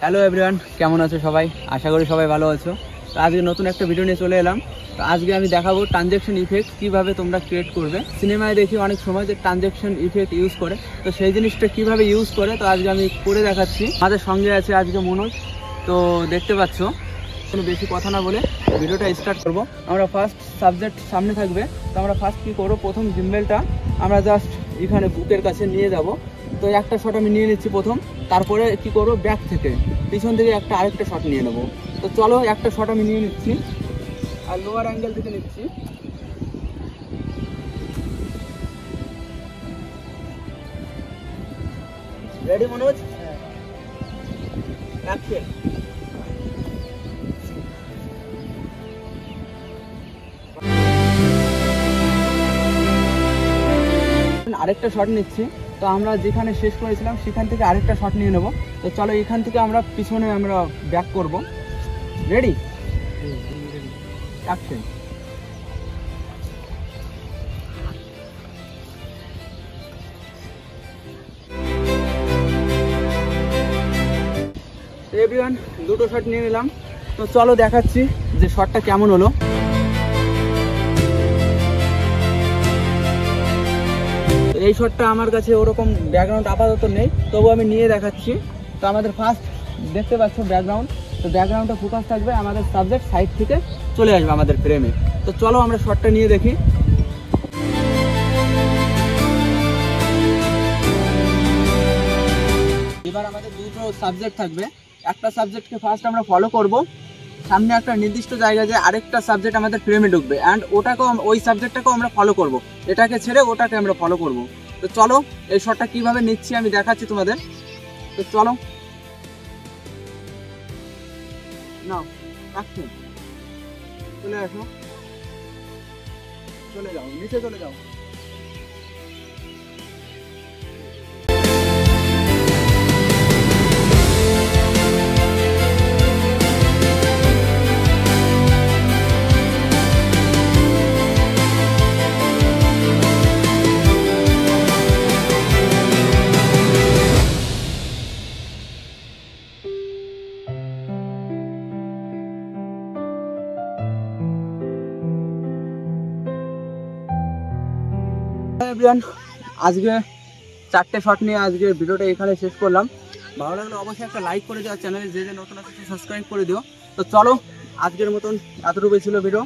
Hello everyone, কেমন আছো সবাই? আশা করি সবাই ভালো আছো। তো আজকে নতুন একটা ভিডিও নিয়ে চলে এলাম। তো আজকে আমি দেখাবো ট্রানজ্যাকশন ইফেক্ট কীভাবে তোমরা ক্রিয়েট করবে। সিনেমায় দেখি অনেক সময় যে ট্রানজ্যাকশন ইফেক্ট ইউজ করে, তো সেই জিনিসটা কীভাবে ইউজ করে তো আজকে আমি করে দেখাচ্ছি। আমাদের সঙ্গে আছে আজকে মনোজ। তো দেখতে পাচ্ছ, কোনো বেশি কথা না বলে ভিডিওটা স্টার্ট করব। আমরা ফার্স্ট সাবজেক্ট সামনে থাকবে। তো আমরা ফার্স্ট কী করবো, প্রথম জিম্বেলটা আমরা জাস্ট এখানে বুকের কাছে নিয়ে যাব। তো একটা শট আমি নিয়ে নিচ্ছি প্রথম, তারপরে কি করবো, ব্যাক থেকে পিছন থেকে আরেকটা শট নিয়ে নেবো। তো চলো একটা শট আমি নিয়ে নিচ্ছি আর লোয়ার অ্যাঙ্গেল থেকে নিচ্ছি। রেডি মনোজ? অ্যাকশন। আরেকটা শট নিচ্ছি। তো আমরা যেখানে শেষ করেছিলাম সেখান থেকে আরেকটা শট নিয়ে নেব। তো চলো এখান থেকে আমরা পিছনে আমরা ব্যাক করব। রেডি? অ্যাকশন। এভরিওয়ান, দুটো শট নিয়ে নিলাম। তো চলো দেখাচ্ছি যে শটটা কেমন হলো। এই শটটা আমার কাছে ওরকম ব্যাকগ্রাউন্ড আপাতত নেই, তবু আমি নিয়ে দেখাচ্ছি। তো আমাদের ফার্স্ট দেখতে পাচ্ছ ব্যাকগ্রাউন্ড। তো ব্যাকগ্রাউন্ডটা ফোকাস থাকবে, আমাদের সাবজেক্ট সাইড থেকে চলে আসবে আমাদের ফ্রেমে। তো চলো আমরা শটটা নিয়ে দেখি। এবার আমাদের দুটো সাবজেক্ট থাকবে। একটা সাবজেক্টকে ফার্স্ট আমরা ফলো করব, সামনে একটা নির্দিষ্ট জায়গায় যে আরেকটা সাবজেক্ট আমাদের ফ্রেমে ঢুকবে, অ্যান্ড ওটাকেও ওই সাবজেক্টটাকেও আমরা ফলো করব। এটাকে ছেড়ে ওটাকে আমরা ফলো করব। তো চলো এই শটটা কিভাবে নিচ্ছি আমি দেখাচ্ছি তোমাদের। তো চলো নাও, অ্যাকশন। চলে আসো, চলে যাও, নিচে চলে যাও। আজকে 4টে শট নিয়ে আজকে ভিডিওটা এখানে শেষ করলাম। ভালো লাগলে অবশ্যই একটা লাইক করে দিও, চ্যানেলে যে নতুন আছে সাবস্ক্রাইব করে দিও। তো চলো আজকের মতন এতটুকুই ছিল ভিডিও।